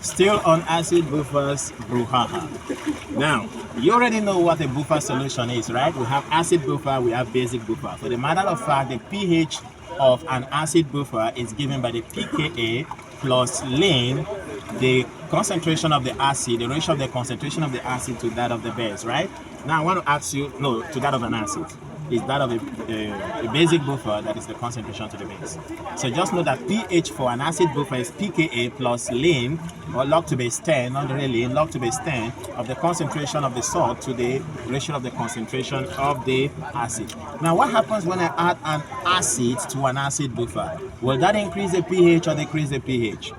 Still on acid buffers, brouhaha. Now, you already know what a buffer solution is, right? We have acid buffer, we have basic buffer. For the matter of fact, the pH of an acid buffer is given by the pKa plus ln, the concentration of the acid, the ratio of the concentration of the acid to that of the base, right? Now, I want to ask you, no, to that of an acid. Is that of a basic buffer, that is the concentration to the base. So just know that pH for an acid buffer is pKa plus ln, or log to base 10, not really ln, log to base 10 of the concentration of the salt to the ratio of the concentration of the acid. Now what happens when I add an acid to an acid buffer? Will that increase the pH or decrease the pH?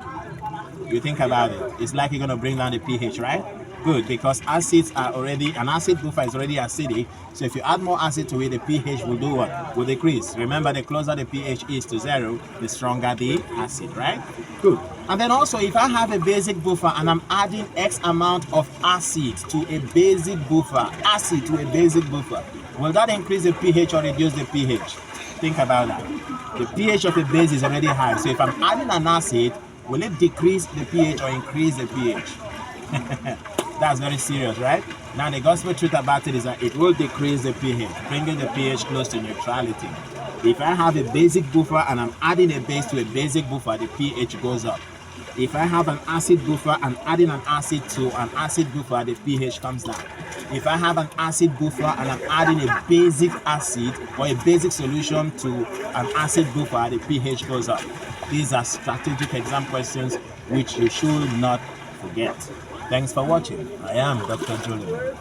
You think about it. It's likely going to bring down the pH, right? Good, because acids are already, an acid buffer is already acidic. So if you add more acid to it, the pH will do what? Will decrease. Remember, the closer the pH is to 0, the stronger the acid, right? Good. And then also, if I have a basic buffer and I'm adding X amount of acid to a basic buffer, will that increase the pH or reduce the pH? Think about that. The pH of a base is already high. So if I'm adding an acid, will it decrease the pH or increase the pH? That's very serious, right? Now the gospel truth about it is that it will decrease the pH, bringing the pH close to neutrality. If I have a basic buffer and I'm adding a base to a basic buffer, the pH goes up. If I have an acid buffer and adding an acid to an acid buffer, the pH comes down. If I have an acid buffer and I'm adding a basic acid or a basic solution to an acid buffer, the pH goes up. These are strategic exam questions which you should not forget. Thanks for watching. I am Dr. Julian.